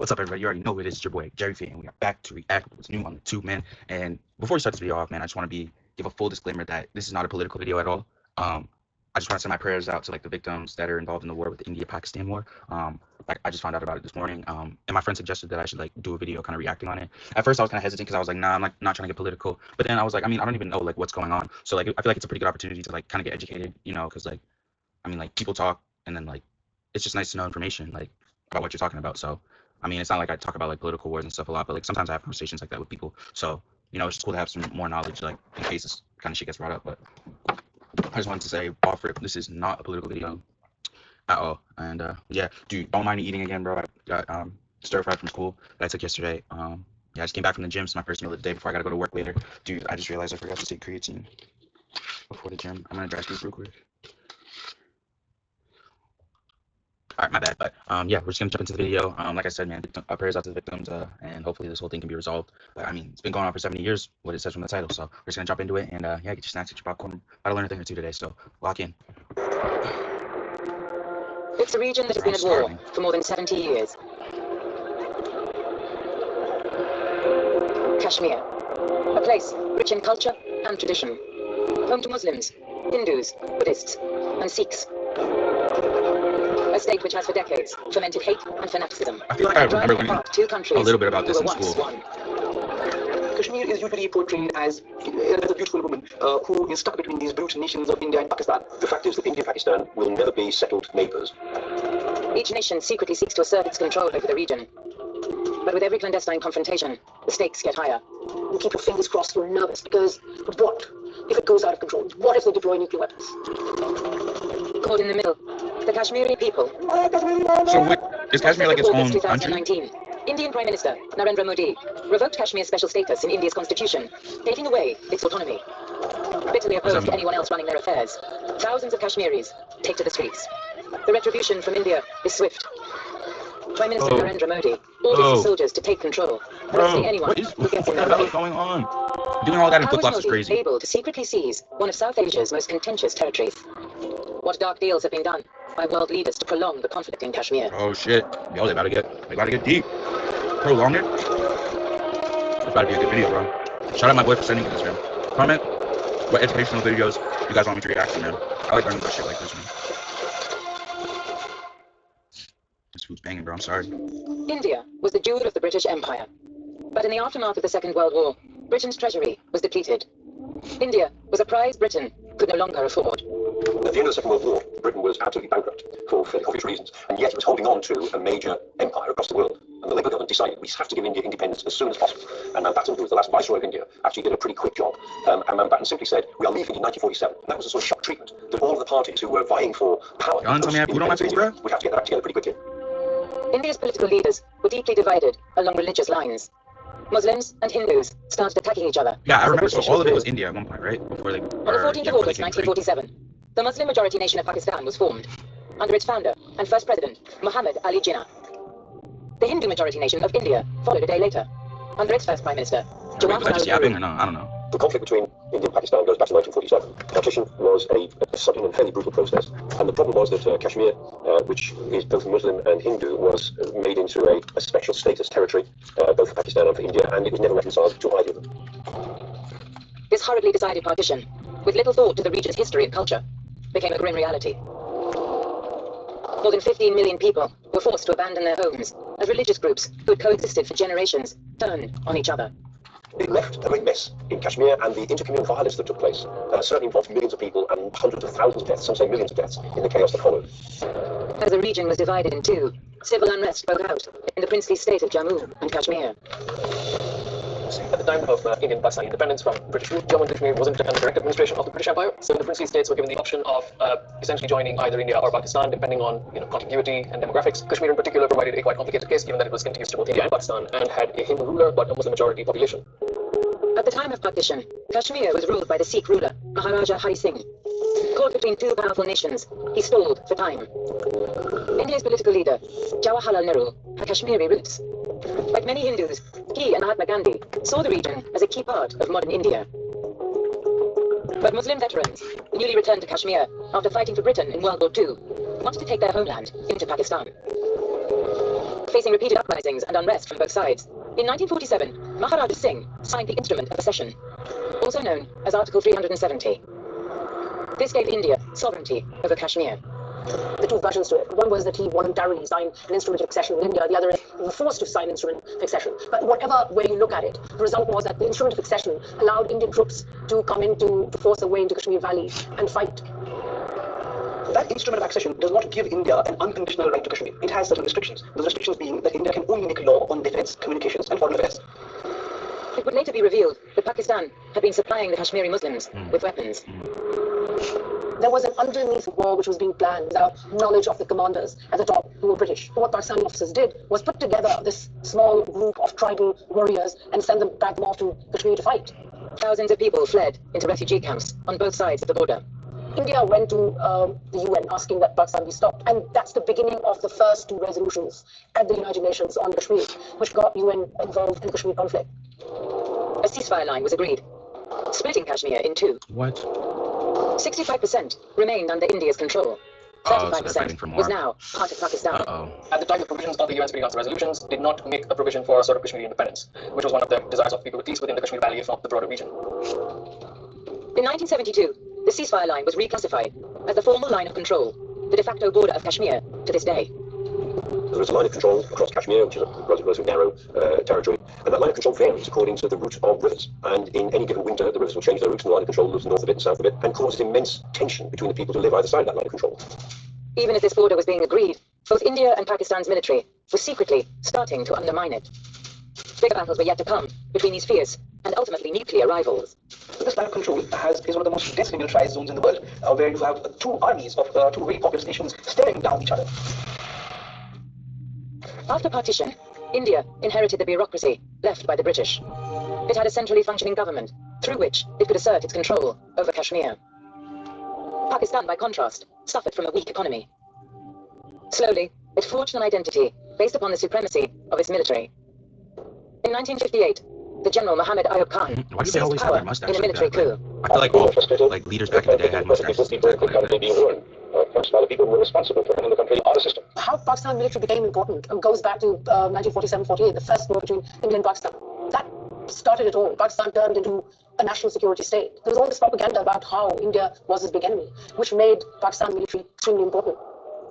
What's up, everybody? You already know it is. It's your boy Jerry Fee, and we are back to react to what's new on the tube, man. And before we start this video off, man, I just want to give a full disclaimer that this is not a political video at all. I just want to send my prayers out to like the victims that are involved in the war with the India-Pakistan war. Like I just found out about it this morning. And my friend suggested that I should like do a video kind of reacting on it. At first, I was kind of hesitant because I was like, nah, I'm like not trying to get political. But then I was like, I mean, I don't even know like what's going on. So like, I feel like it's a pretty good opportunity to like kind of get educated, you know, because like, I mean, like people talk, and then like, it's just nice to know information like about what you're talking about. So. I mean, it's not like I talk about like political wars and stuff a lot, but like sometimes I have conversations like that with people. So, you know, it's just cool to have some more knowledge, like in case this kind of shit gets brought up. But I just wanted to say, off rip, this is not a political video at all. And yeah, dude, don't mind me eating again, bro. I got stir fried from school that I took yesterday. Yeah, I just came back from the gym. It's my first meal of the day before I gotta go to work later. Dude, I just realized I forgot to take creatine before the gym. I'm gonna dry scoop real quick. All right, my bad. But yeah, we're just gonna jump into the video. Like I said, man, prayers out to the victims, and hopefully this whole thing can be resolved. But I mean, it's been going on for 70 years, what it says from the title. So we're just gonna jump into it, and yeah, get your snacks, get your popcorn. About to learn a thing or two today, so lock in. It's a region that has been at war for more than 70 years. Kashmir, a place rich in culture and tradition, home to Muslims, Hindus, Buddhists, and Sikhs. A state which has for decades fermented hate and fanaticism. I feel like I remember learning a little bit about this in school. Kashmir is usually portrayed as a beautiful woman who is stuck between these brute nations of India and Pakistan. The fact is that India and Pakistan will never be settled neighbors. Each nation secretly seeks to assert its control over the region. But with every clandestine confrontation, the stakes get higher. You keep your fingers crossed, you're nervous, because what if it goes out of control? What if they deploy nuclear weapons? Caught in the middle, the Kashmiri people. So wait, is Kashmir like its own country? Indian Prime Minister Narendra Modi revoked Kashmir's special status in India's constitution, taking away its autonomy. Bitterly opposed to anyone else running their affairs, thousands of Kashmiris take to the streets. The retribution from India is swift. Prime Minister Narendra Modi orders his soldiers to take control, arresting anyone who gets in their way. What is going on? Doing all that in flip-flops is crazy. Able to secretly seize one of South Asia's most contentious territories. What dark deals have been done by world leaders to prolong the conflict in Kashmir? Oh shit! Yo, they gotta get deep. Prolong it. It's about to be a good video, bro. Shout out my boy for sending me this, man. Comment what educational videos you guys want me to react to, man. I like learning about shit like this, man. This food's banging, bro. I'm sorry. India was the jewel of the British Empire. But in the aftermath of the Second World War, Britain's treasury was depleted. India was a prize Britain could no longer afford. At the end of the Second World War, Britain was absolutely bankrupt for fairly obvious reasons, and yet it was holding on to a major empire across the world. And the Labour government decided we have to give India independence as soon as possible. And Mountbatten, who was the last Viceroy of India, actually did a pretty quick job. And Mountbatten simply said, we are leaving in 1947. And that was a sort of shock treatment that all of the parties who were vying for power tell me I have food on my face, bro? would have to get that together pretty quickly. India's political leaders were deeply divided along religious lines. Muslims and Hindus started attacking each other. Yeah, I remember. So all of it was India at one point, right? Before they. On the 14th of August, 1947, the Muslim-majority nation of Pakistan was formed, under its founder and first president, Muhammad Ali Jinnah. The Hindu-majority nation of India followed a day later, under its first prime minister, Was that just yapping or no? I don't know. The conflict between India and Pakistan goes back to 1947. Partition was a sudden and fairly brutal process, and the problem was that Kashmir, which is both Muslim and Hindu, was made into a special status territory, both for Pakistan and for India, and it was never reconciled to either of them. This hurriedly decided partition, with little thought to the region's history and culture, became a grim reality. More than 15 million people were forced to abandon their homes as religious groups who had coexisted for generations turned on each other. It left a great mess in Kashmir, and the intercommunal violence that took place certainly involved millions of people and hundreds of thousands of deaths, some say millions of deaths, in the chaos that followed. As the region was divided in two, civil unrest broke out in the princely state of Jammu and Kashmir. At the time of Indian Pakistan independence from British rule, Jammu and Kashmir wasn't under direct administration of the British Empire, so the princely states were given the option of essentially joining either India or Pakistan, depending on contiguity and demographics. Kashmir in particular provided a quite complicated case, given that it was contiguous to both India and Pakistan and had a Hindu ruler but a Muslim majority population. At the time of partition, Kashmir was ruled by the Sikh ruler, Maharaja Hari Singh. Caught between two powerful nations, he stalled for time. India's political leader, Jawaharlal Nehru, had Kashmiri roots. Like many Hindus, he and Mahatma Gandhi saw the region as a key part of modern India. But Muslim veterans, newly returned to Kashmir after fighting for Britain in World War II, wanted to take their homeland into Pakistan. facing repeated uprisings and unrest from both sides. In 1947, Maharaja Singh signed the Instrument of Accession, also known as Article 370. This gave India sovereignty over Kashmir. The two versions to it. One was that he voluntarily signed an instrument of accession with India. The other is he was forced to sign an instrument of accession. But whatever way you look at it, the result was that the instrument of accession allowed Indian troops to come in to force their way into Kashmir Valley and fight. That instrument of accession does not give India an unconditional right to Kashmir. It has certain restrictions. Those restrictions being that India can only make law on defense, communications, and foreign affairs. It would later be revealed that Pakistan had been supplying the Kashmiri Muslims with weapons. There was an underneath war which was being planned without knowledge of the commanders at the top who were British. What Pakistani officers did was put together this small group of tribal warriors and send them back off to Kashmir to fight. Thousands of people fled into refugee camps on both sides of the border. India went to the UN asking that Pakistan be stopped, and that's the beginning of the first two resolutions at the United Nations on Kashmir, which got UN involved in the Kashmir conflict. A ceasefire line was agreed, splitting Kashmir in two. What? 65% remained under India's control. Oh, so they're 35% fighting for more. was now part of Pakistan. At the time, the provisions of the UN Security Council resolutions did not make a provision for sort of Kashmiri independence, which was one of the desires of people, at least within the Kashmir Valley, if not the broader region. In 1972, the ceasefire line was reclassified as the formal line of control, the de facto border of Kashmir to this day. There is a line of control across Kashmir, which is a relatively narrow territory, and that line of control varies according to the route of rivers. And in any given winter, the rivers will change their routes, and the line of control moves north a bit and south a bit, and causes immense tension between the people who live either side of that line of control. Even as this border was being agreed, both India and Pakistan's military were secretly starting to undermine it. Bigger battles were yet to come between these fierce and ultimately nuclear rivals. This line of control is one of the most densely militarized zones in the world, where you have two armies of two very populous nations staring down each other. After partition, India inherited the bureaucracy left by the British. It had a centrally functioning government through which it could assert its control over Kashmir. Pakistan, by contrast, suffered from a weak economy. Slowly, it forged an identity based upon the supremacy of its military. In 1958, the General Muhammad Ayub Khan Why do they always have power their mustache in a like military that? coup. I feel like all leaders back in the day had mustaches. Exactly like that. being ruined. Most of the people who were responsible for running the country are the system. How Pakistan military became important goes back to 1947-48, the first war between India and Pakistan. That started it all. Pakistan turned into a national security state. There was all this propaganda about how India was its big enemy, which made Pakistan military extremely important.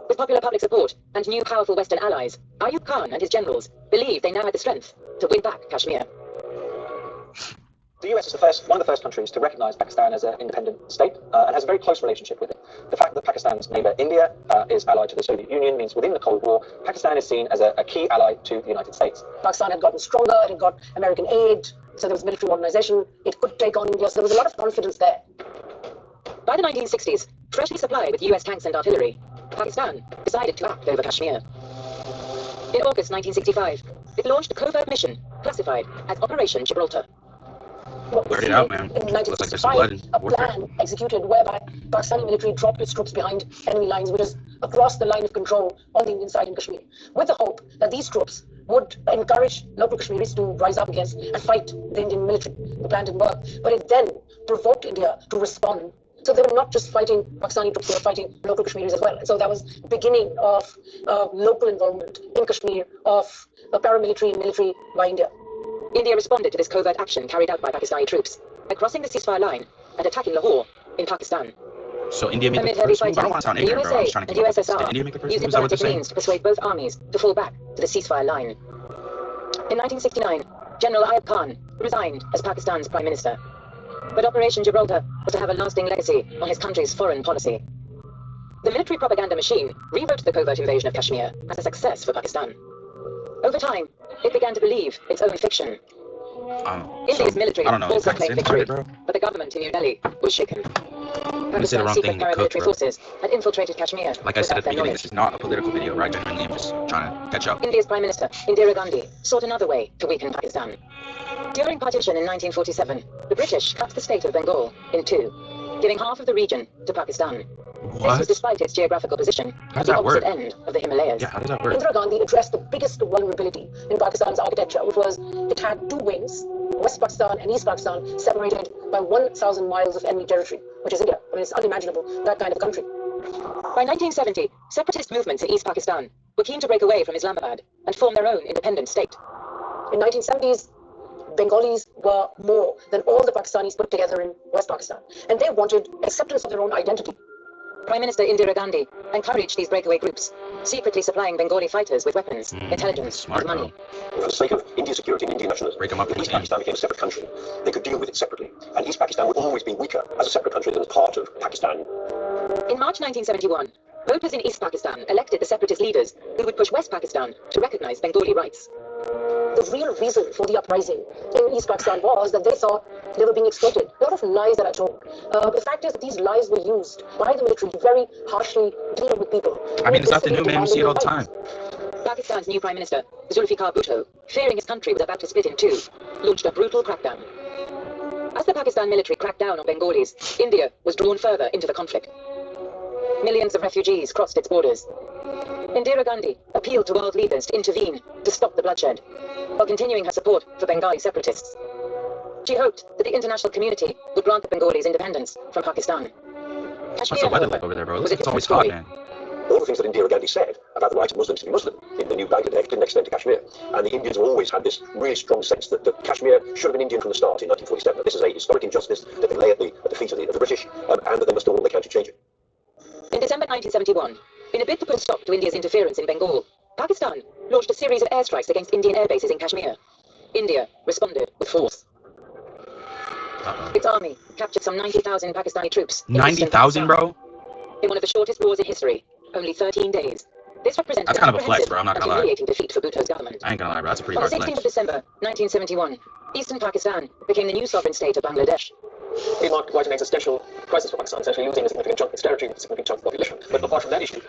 With popular public support and new powerful Western allies, Ayub Khan and his generals believed they now had the strength to win back Kashmir. The US is one of the first countries to recognize Pakistan as an independent state and has a very close relationship with it. The fact that Pakistan's neighbor India is allied to the Soviet Union means within the Cold War, Pakistan is seen as a key ally to the United States. Pakistan had gotten stronger, it had got American aid, so there was military modernization, it could take on India, so there was a lot of confidence there. By the 1960s, freshly supplied with US tanks and artillery, Pakistan decided to act over Kashmir. In August 1965, it launched a covert mission classified as Operation Gibraltar. Blurt it out, man. In Looks like there's some 1965, blood a warfare. plan executed whereby Pakistani military dropped its troops behind enemy lines, which is across the line of control on the Indian side in Kashmir, with the hope that these troops would encourage local Kashmiris to rise up against and fight the Indian military. The plan didn't work, but it then provoked India to respond. So they were not just fighting Pakistani troops, they were fighting local Kashmiris as well. And so that was beginning of local involvement in Kashmir of paramilitary and military by India. India responded to this covert action carried out by Pakistani troops by crossing the ceasefire line and attacking Lahore in Pakistan. So India made Amid the heavy first move? I don't fighting, want to sound the ignorant, bro. I'm just USA trying to and keep up with this. Did USSR India make the first used move? Is that what they're diplomatic saying? means to persuade both armies to fall back to the ceasefire line. In 1969, General Ayub Khan resigned as Pakistan's Prime Minister. But Operation Gibraltar was to have a lasting legacy on his country's foreign policy. The military propaganda machine rewrote the covert invasion of Kashmir as a success for Pakistan. Over time, it began to believe its own fiction. India's military I don't know. also Pakistan claimed victory, started, bro. but the government in New Delhi was shaken. I said the Pakistan's wrong secret thing to cook, paramilitary bro. forces had infiltrated Kashmir Like I said at without the their beginning, knowledge. this is not a political video, right? Genuinely, I'm just trying to catch up. India's Prime Minister, Indira Gandhi, sought another way to weaken Pakistan. During partition in 1947, the British cut the state of Bengal in two, giving half of the region to Pakistan. This was What? despite its geographical position How at does the that work? opposite end of the Himalayas. Yeah, how does that work? Indira Gandhi addressed the biggest vulnerability in Pakistan's architecture, which was it had two wings, West Pakistan and East Pakistan, separated by 1,000 miles of enemy territory, which is India. I mean, it's unimaginable, that kind of country. By 1970, separatist movements in East Pakistan were were keen to break away from Islamabad and form their own independent state. In 1970s, Bengalis were more than all the Pakistanis put together in West Pakistan, and they wanted acceptance of their own identity. Prime Minister Indira Gandhi encouraged these breakaway groups, secretly supplying Bengali fighters with weapons, intelligence, smart, and money. For the sake of Indian security and Indian nationalism, Break 'em up if in East between. Pakistan became a separate country, they could deal with it separately. And East Pakistan would always be weaker as a separate country than as part of Pakistan. In March 1971, voters in East Pakistan elected the separatist leaders who would push West Pakistan to recognize Bengali rights. The real reason for the uprising in East Pakistan was that they thought they were being exploited. A lot of lies that are told. The fact is that these lies were used by the military to very harshly deal with people. I mean, it's nothing new, man. We see it all the time. Pakistan's new Prime Minister, Zulfikar Bhutto, fearing his country was about to split in two, launched a brutal crackdown. As the Pakistan military cracked down on Bengalis, India was drawn further into the conflict. Millions of refugees crossed its borders. Indira Gandhi appealed to world leaders to intervene to stop the bloodshed, while continuing her support for Bengali separatists. She hoped that the international community would grant the Bengalis independence from Pakistan. What's the weather like over there, bro? It's always hot, man. All the things that Indira Gandhi said about the right of Muslims to be Muslim in the new Bangladesh didn't extend to Kashmir. And the Indians have always had this really strong sense that Kashmir should have been Indian from the start in 1947. That this is a historic injustice that they lay at the feet of the British, and that they must do all they can to change it. In December 1971, in a bid to put a stop to India's interference in Bengal, Pakistan launched a series of airstrikes against Indian air bases in Kashmir. India responded with force. Its army captured some 90,000 Pakistani troops. 90,000, bro? In one of the shortest wars in history, only 13 days. This represents That's kind of a flex, bro. I'm not and gonna lie. humiliating defeat for Bhutto's government. I ain't gonna lie, bro. That's a pretty On hard the 16th flex. of December 1971, Eastern Pakistan became the new sovereign state of Bangladesh. It marked quite an existential crisis for Pakistan, essentially losing a significant chunk of its territory, a significant chunk of the population. But apart from that issue,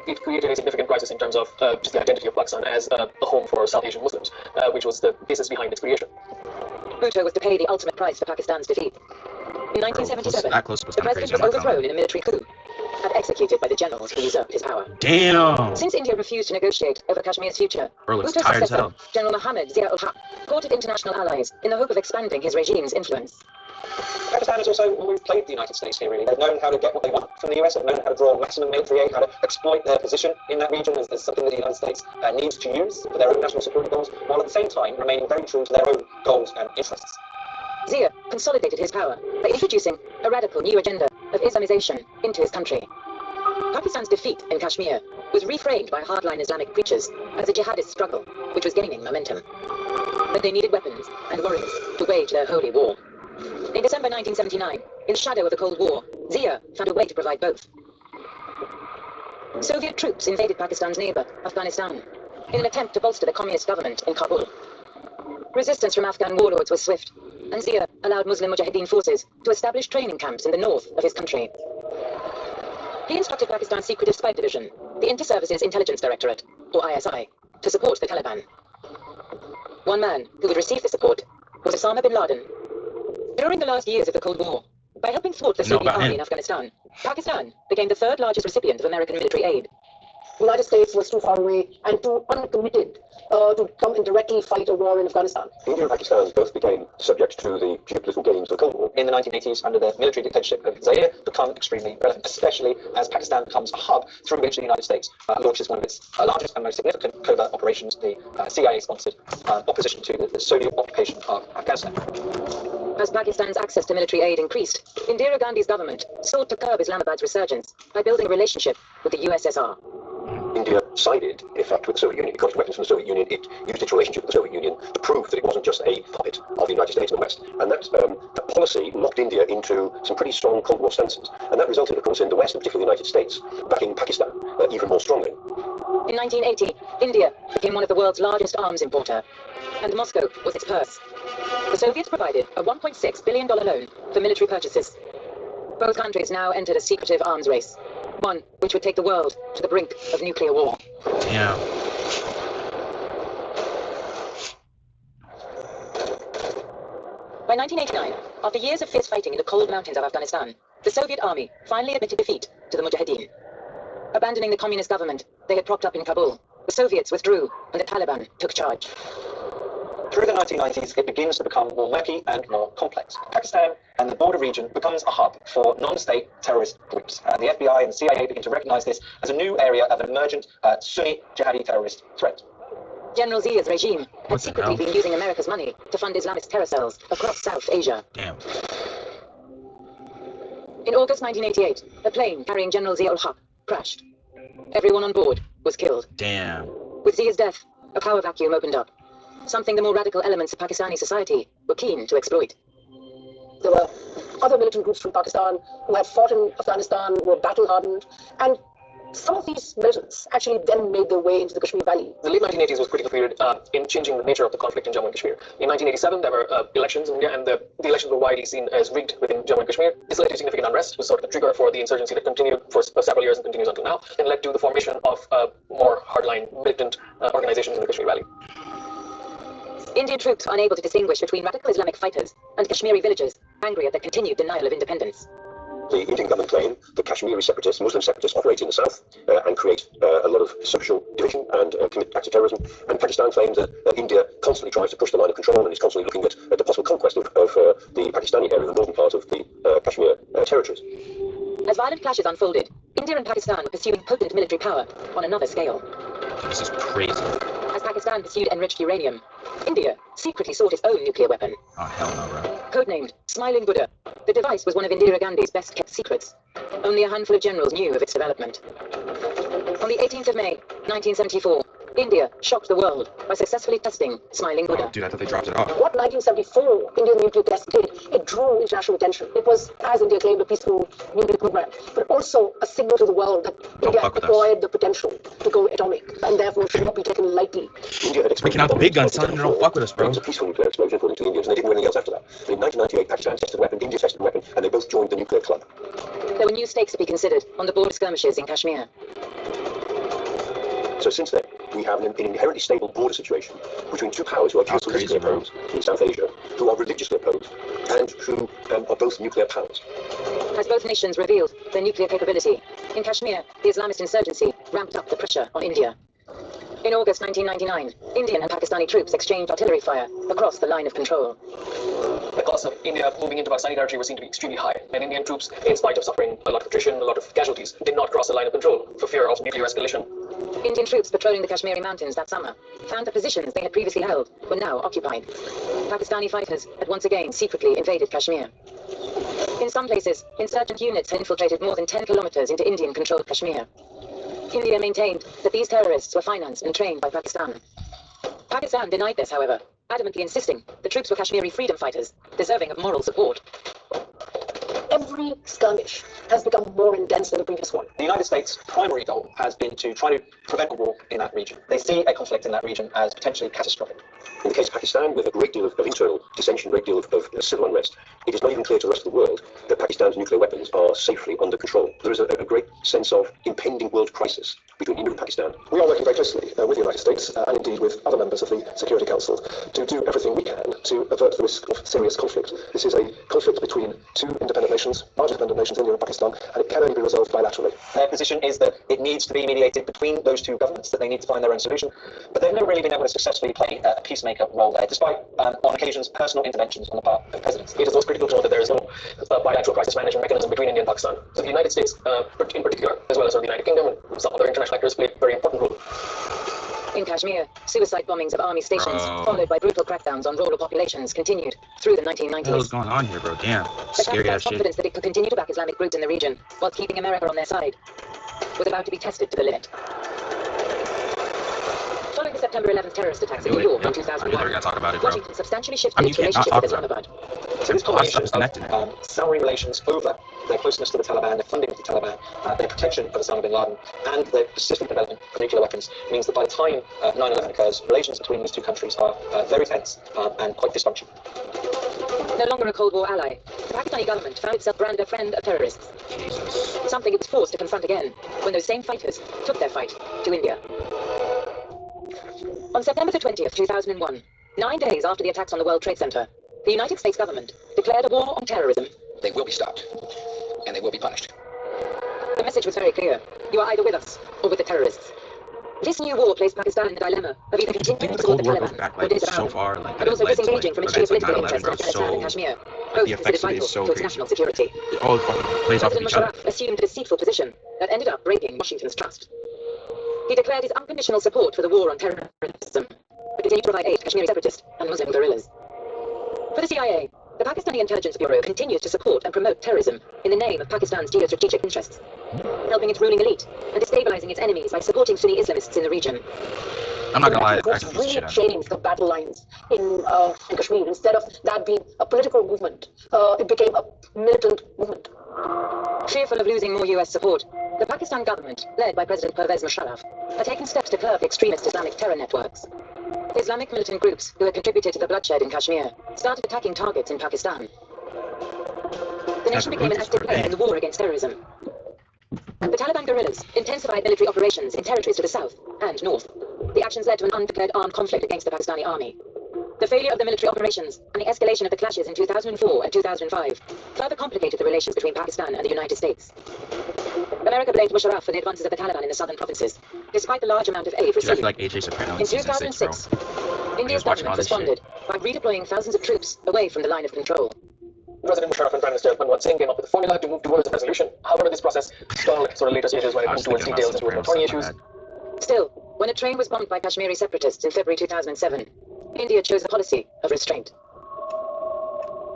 it created a significant crisis in terms of just the identity of Pakistan as a home for South Asian Muslims, which was the basis behind its creation. Bhutto was to pay the ultimate price for Pakistan's defeat. In 1977, that close was the kinda president crazy, was I'm not gonna overthrown in a military coup and executed by the generals who usurped his power. Damn! Since India refused to negotiate over Kashmir's future, Bro looks Bhutto's tired as successor, hell. General Mohammad Zia-ul-Haq, courted international allies in the hope of expanding his regime's influence. Pakistan has also always played the United States here, really. They've known how to get what they want from the US, they've known how to draw maximum military aid, how to exploit their position in that region as something that the United States needs to use for their own national security goals, while at the same time remaining very true to their own goals and interests. Zia consolidated his power by introducing a radical new agenda of Islamization into his country. Pakistan's defeat in Kashmir was reframed by hardline Islamic preachers as a jihadist struggle, which was gaining momentum. But they needed weapons and warriors to wage their holy war. In December 1979, in the shadow of the Cold War, Zia found a way to provide both. Soviet troops invaded Pakistan's neighbor, Afghanistan, in an attempt to bolster the communist government in Kabul. Resistance from Afghan warlords was swift, and Zia allowed Muslim Mujahideen forces to establish training camps in the north of his country. He instructed Pakistan's secretive spy division, the Inter-Services Intelligence Directorate, or ISI, to support the Taliban. One man who would receive the support was Osama bin Laden. During the last years of the Cold War, by helping thwart the Soviet army in Afghanistan, Pakistan became the third largest recipient of American military aid. The United States was too far away and too uncommitted to come and directly fight a war in Afghanistan. India and Pakistan both became subject to the geopolitical games of the Cold War. In the 1980s, under the military dictatorship of Zaire, become extremely relevant, especially as Pakistan becomes a hub through which the United States launches one of its largest and most significant covert operations, the CIA-sponsored opposition to the Soviet occupation of Afghanistan. As Pakistan's access to military aid increased, Indira Gandhi's government sought to curb Islamabad's resurgence by building a relationship with the USSR. India sided, in effect, with the Soviet Union. It got its weapons from the Soviet Union. It used its relationship with the Soviet Union to prove that it wasn't just a puppet of the United States and the West. And that policy locked India into some pretty strong Cold War stances. And that resulted, of course, in the West, and particularly the United States, backing Pakistan even more strongly. In 1980, India became one of the world's largest arms importer, and Moscow was its purse. The Soviets provided a $1.6 billion loan for military purchases. Both countries now entered a secretive arms race, one which would take the world to the brink of nuclear war. Yeah. By 1989, after years of fierce fighting in the cold mountains of Afghanistan, the Soviet army finally admitted defeat to the Mujahideen. Abandoning the communist government they had propped up in Kabul, the Soviets withdrew and the Taliban took charge. Through the 1990s, it begins to become more murky and more complex. Pakistan and the border region becomes a hub for non-state terrorist groups. The FBI and the CIA begin to recognize this as a new area of an emergent Sunni jihadi terrorist threat. General Zia's regime had secretly been using America's money to fund Islamist terror cells across South Asia. Damn. In August 1988, a plane carrying General Zia-ul-Haq crashed. Everyone on board was killed. Damn. With Zia's death, a power vacuum opened up. Something the more radical elements of Pakistani society were keen to exploit. There were other militant groups from Pakistan who had fought in Afghanistan, were battle-hardened, and some of these militants actually then made their way into the Kashmir Valley. The late 1980s was a critical period in changing the nature of the conflict in Jammu and Kashmir. In 1987, there were elections in India, and the elections were widely seen as rigged within Jammu and Kashmir. This led to significant unrest, was sort of the trigger for the insurgency that continued for several years and continues until now, and led to the formation of more hardline militant organizations in the Kashmir Valley. Indian troops were unable to distinguish between radical Islamic fighters and Kashmiri villagers, angry at the continued denial of independence. The Indian government claim that Kashmiri separatists, Muslim separatists, operate in the south and create a lot of social division and commit acts of terrorism. And Pakistan claims that India constantly tries to push the line of control and is constantly looking at the possible conquest of the Pakistani area, the northern part of the Kashmir territories. As violent clashes unfolded, India and Pakistan were pursuing potent military power on another scale. This is crazy. As Pakistan pursued enriched uranium, India secretly sought its own nuclear weapon. Oh, hell no, bro. Codenamed Smiling Buddha, the device was one of Indira Gandhi's best-kept secrets. Only a handful of generals knew of its development. On the 18th of May, 1974, India shocked the world by successfully testing Smiling Buddha. Oh, dude, I thought they dropped it off. What 1974 Indian nuclear test did, it drew international attention. It was, as India claimed, a peaceful nuclear program, but also a signal to the world that India acquired the potential to go atomic, and therefore should not be taken lightly. India had Breaking out the big guns, telling them don't fuck with us, bro. It was a peaceful nuclear explosion according to the Indians, and they didn't do anything else after that. But in 1998, Pakistan tested a weapon, India tested a weapon, and they both joined the nuclear club. There were new stakes to be considered on the border skirmishes in Kashmir. So since then, we have an inherently stable border situation between two powers who are geopolitically opposed in South Asia, who are religiously opposed, and who are both nuclear powers. As both nations revealed their nuclear capability, in Kashmir, the Islamist insurgency ramped up the pressure on India. In August 1999, Indian and Pakistani troops exchanged artillery fire across the line of control. The costs of India moving into Pakistani territory were seen to be extremely high, and Indian troops, in spite of suffering a lot of attrition, a lot of casualties, did not cross the line of control for fear of nuclear escalation. Indian troops patrolling the Kashmiri mountains that summer found the positions they had previously held were now occupied. Pakistani fighters had once again secretly invaded Kashmir. In some places, insurgent units had infiltrated more than 10 kilometers into Indian-controlled Kashmir. India maintained that these terrorists were financed and trained by Pakistan. Pakistan denied this, however, adamantly insisting the troops were Kashmiri freedom fighters, deserving of moral support. Every skirmish has become more intense than the previous one. The United States' primary goal has been to try to prevent a war in that region. They see a conflict in that region as potentially catastrophic. In the case of Pakistan, with a great deal of internal dissension, a great deal of civil unrest, it is not even clear to the rest of the world that Pakistan's nuclear weapons are safely under control. There is a great sense of impending world crisis between India and Pakistan. We are working very closely with the United States and indeed with other members of the Security Council to do everything we can to avert the risk of serious conflict. This is a conflict between two independent nations, large independent nations, India and Pakistan, and it can only be resolved bilaterally. Their position is that it needs to be mediated between those two governments, that they need to find their own solution, but they've never really been able to successfully play a peacemaker role there, despite, on occasions, personal interventions on the part of presidents. It is also critical to note that there is no bilateral crisis management mechanism between India and Pakistan. So the United States, in particular, as well as the United Kingdom and some other international actors, played a very important role. In Kashmir, suicide bombings of army stations, followed by brutal crackdowns on rural populations, continued through the 1990s. What the hell's going on here, bro? Damn. Scary ass shit. Confidence that it could continue to back Islamic groups in the region, while keeping America on their side, was about to be tested to the limit. Following the September 11th terrorist attacks in New York in 2001, Washington substantially shifted its relationship with Islamabad. So this combination of souring relations over their closeness to the Taliban, their funding of the Taliban, their protection of Osama bin Laden, and their persistent development of nuclear weapons means that by the time 9/11 occurs, relations between these two countries are very tense and quite dysfunctional. No longer a Cold War ally, the Pakistani government found itself branded a friend of terrorists. Jesus. Something it was forced to confront again when those same fighters took their fight to India. On September the 20th, 2001, 9 days after the attacks on the World Trade Center, the United States government declared a war on terrorism. They will be stopped, and they will be punished. The message was very clear. You are either with us or with the terrorists. This new war placed Pakistan in the dilemma of either I think continuing the to support Cold the War goes Taliban back or like disavow so them, far, like but that it also led to disengaging like from its events like geopolitical 9/11, interests bro. in Afghanistan and So Kashmir, like both the considered effects of it vital is so to its crazy. national security. It all fucking plays off of President each other. Musharraf assumed a deceitful position that ended up breaking Washington's trust. He declared his unconditional support for the war on terrorism, but continued to provide aid to Kashmiri separatists and Muslim guerrillas. For the CIA, the Pakistani Intelligence Bureau continues to support and promote terrorism in the name of Pakistan's geostrategic interests, helping its ruling elite and destabilizing its enemies by supporting Sunni Islamists in the region. I'm not gonna lie, Groups I really shit out. changed the battle lines in Kashmir. Instead of that being a political movement, it became a militant movement. Fearful of losing more US support, the Pakistan government, led by President Pervez Musharraf, had taken steps to curb extremist Islamic terror networks. Islamic militant groups who had contributed to the bloodshed in Kashmir started attacking targets in Pakistan. The nation became an active player in the war against terrorism. The Taliban guerrillas intensified military operations in territories to the south and north. The actions led to an undeclared armed conflict against the Pakistani army. The failure of the military operations and the escalation of the clashes in 2004 and 2005 further complicated the relations between Pakistan and the United States. America blamed Musharraf for the advances of the Taliban in the southern provinces, despite the large amount of aid Dude, I feel received. like AJ Soprano in In season 6, bro. 2006, When he India's was watching all government this shit. responded by redeploying thousands of troops away from the line of control. President Musharraf and Prime Minister Manmohan Singh came up with a formula to move towards a resolution. However, this process stalled at sort of later stages when it I was moved towards thinking about details and towards Soprano more stuff, thorny my issues. bad. Still, when a train was bombed by Kashmiri separatists in February 2007, India chose a policy of restraint.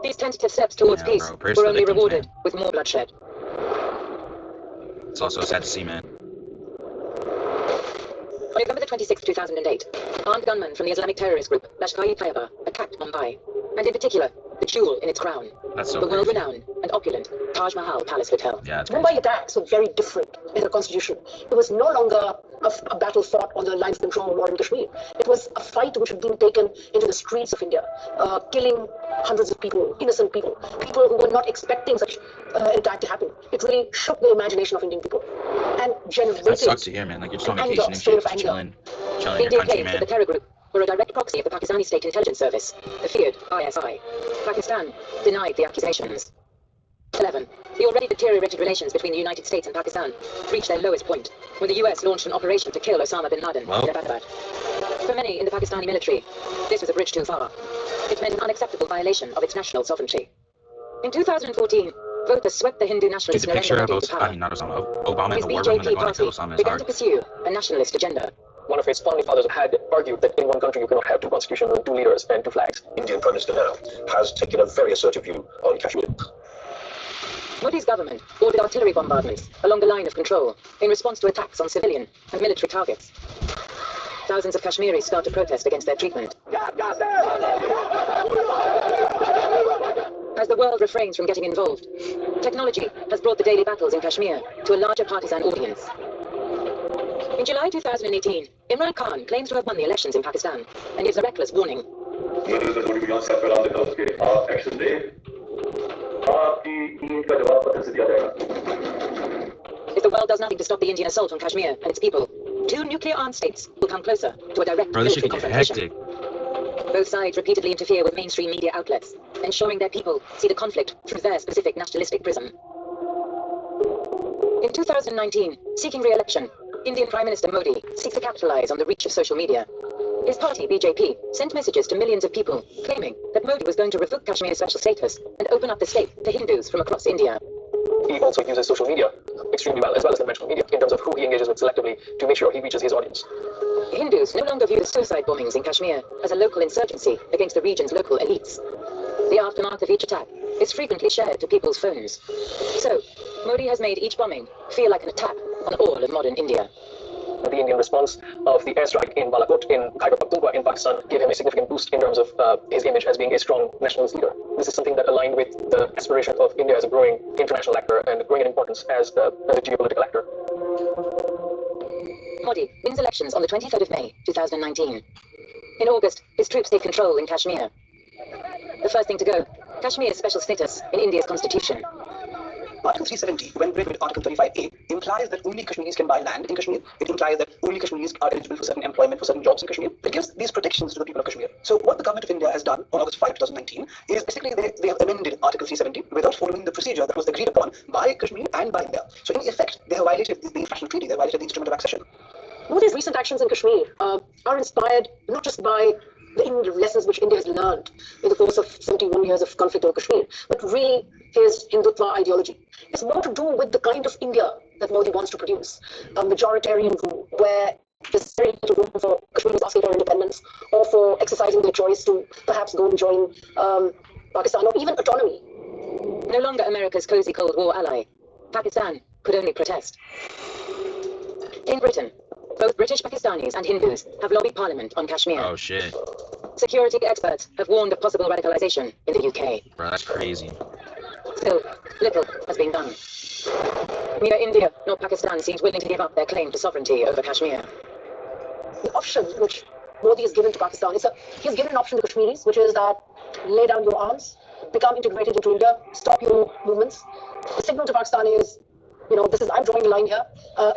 These tentative steps towards Damn, peace bro. Prayers were for the only victims, rewarded man. with more bloodshed. It's also sad to see, man. On November 26, 2008, armed gunmen from the Islamic terrorist group Lashkar-e-Taiba attacked Mumbai, and in particular, the jewel in its crown, That's so the crazy. world-renowned and opulent Taj Mahal Palace Hotel. Yeah, it's Mumbai crazy. attacks were very different in the constitution. It was no longer a battle fought on the line of control or in Kashmir. It was a fight which had been taken into the streets of India, killing hundreds of people, innocent people, people who were not expecting such an attack to happen. It really shook the imagination of Indian people and generated That sucks to hear, man. Like, you're just on an vacation and state shit, of just anger. chilling in your India country, claims that man. the terror group were a direct proxy of the Pakistani State Intelligence Service, the feared ISI. Pakistan denied the accusations. 11. The already deteriorated relations between the United States and Pakistan reached their lowest point when the US launched an operation to kill Osama bin Laden in Abbottabad. For many in the Pakistani military, this was a bridge too far. It meant an unacceptable violation of its national sovereignty. In 2014, voters swept the Hindu Dude, nationalist the picture Narendra of Modi to power. not Osama, Obama in His the war room when they're BJP going to kill party Osama is began hard. to pursue a nationalist agenda. One of its founding fathers had argued that in one country you cannot have two constitutions, two leaders, and two flags. Indian Prime Minister now has taken a very assertive view on Kashmir. Modi's government ordered artillery bombardments along the line of control in response to attacks on civilian and military targets. Thousands of Kashmiris start to protest against their treatment. As the world refrains from getting involved, technology has brought the daily battles in Kashmir to a larger partisan audience. In July 2018, Imran Khan claims to have won the elections in Pakistan and gives a reckless warning. If the world does nothing to stop the Indian assault on Kashmir and its people, two nuclear-armed states will come closer to a direct Bro, this shit military can get confrontation. hectic. Both sides repeatedly interfere with mainstream media outlets, ensuring their people see the conflict through their specific nationalistic prism. In 2019, seeking re-election, Indian Prime Minister Modi seeks to capitalize on the reach of social media. His party, BJP, sent messages to millions of people, claiming that Modi was going to revoke Kashmir's special status and open up the state to Hindus from across India. He also uses social media extremely well, as well as conventional media, in terms of who he engages with selectively to make sure he reaches his audience. Hindus no longer view the suicide bombings in Kashmir as a local insurgency against the region's local elites. The aftermath of each attack is frequently shared to people's phones. So, Modi has made each bombing feel like an attack on all of modern India. The Indian response of the airstrike in Balakot in Khyber Pakhtunkhwa in Pakistan gave him a significant boost in terms of his image as being a strong nationalist leader. This is something that aligned with the aspiration of India as a growing international actor and growing in importance as a geopolitical actor. Modi wins elections on the 23rd of May, 2019. In August, his troops take control in Kashmir. The first thing to go, Kashmir's special status in India's constitution. Article 370, when read with Article 35A, implies that only Kashmiris can buy land in Kashmir. It implies that only Kashmiris are eligible for certain employment, for certain jobs in Kashmir. It gives these protections to the people of Kashmir. So what the government of India has done on August 5, 2019 is basically they have amended Article 370 without following the procedure that was agreed upon by Kashmir and by India. So in effect, they have violated the international treaty, they have violated the instrument of accession. Modi's recent actions in Kashmir are inspired not just by the lessons which India has learned in the course of 71 years of conflict over Kashmir, but really his Hindutva ideology. It's more to do with the kind of India that Modi wants to produce, a majoritarian rule where there's very little room for Kashmiris asking for independence or for exercising their choice to perhaps go and join Pakistan or even autonomy. No longer America's cozy Cold War ally, Pakistan could only protest. In Britain, both British Pakistanis and Hindus have lobbied Parliament on Kashmir. Oh shit. Security experts have warned of possible radicalization in the UK. Bro, that's crazy. Still, little has been done. Neither India nor Pakistan seems willing to give up their claim to sovereignty over Kashmir. The option which Modi has given to Pakistan is he's given an option to Kashmiris, which is that lay down your arms, become integrated into India, stop your movements. The signal to Pakistan is, I'm drawing a line here.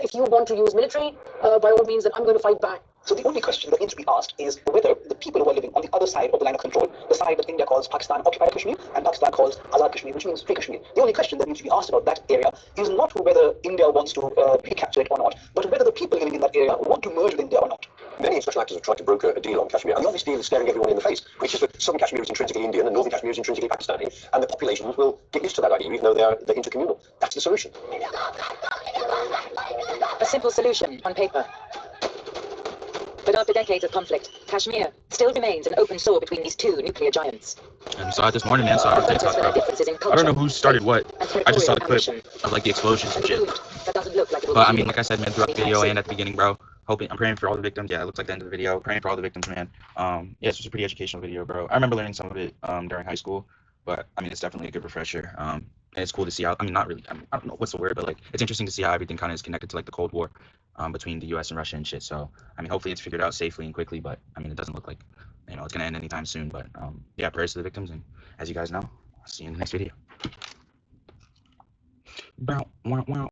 If you want to use military, by all means, then I'm going to fight back. So the only question that needs to be asked is whether the people who are living on the other side of the line of control, the side that India calls Pakistan occupied Kashmir and Pakistan calls Azad Kashmir, which means free Kashmir. The only question that needs to be asked about that area is not whether India wants to recapture it or not, but whether the people living in that area want to merge with India or not. Many international actors have tried to broker a deal on Kashmir, and the obvious deal is staring everyone in the face, which is that southern Kashmir is intrinsically Indian and northern Kashmir is intrinsically Pakistani, and the populations will get used to that idea, even though they're intercommunal. That's the solution. A simple solution on paper. But after decades of conflict, Kashmir still remains an open sore between these two nuclear giants. And we saw it this morning, man. Saw it on TikTok, bro. I don't know who started what. I just saw the clip of like the explosions and shit. But I mean, like I said, man, throughout the video and at the beginning, bro. I'm praying for all the victims. Yeah, it looks like the end of the video. Praying for all the victims, man. Yeah, it's just a pretty educational video, bro. I remember learning some of it during high school, but I mean, it's definitely a good refresher. And it's cool to see how. I mean, not really. I don't know what's the word, but like, it's interesting to see how everything kind of is connected to like the Cold War between the U.S. and Russia and shit. So, I mean, hopefully it's figured out safely and quickly. But I mean, it doesn't look like it's gonna end anytime soon. But yeah, prayers to the victims, and as you guys know, I'll see you in the next video. Wow, wow, wow.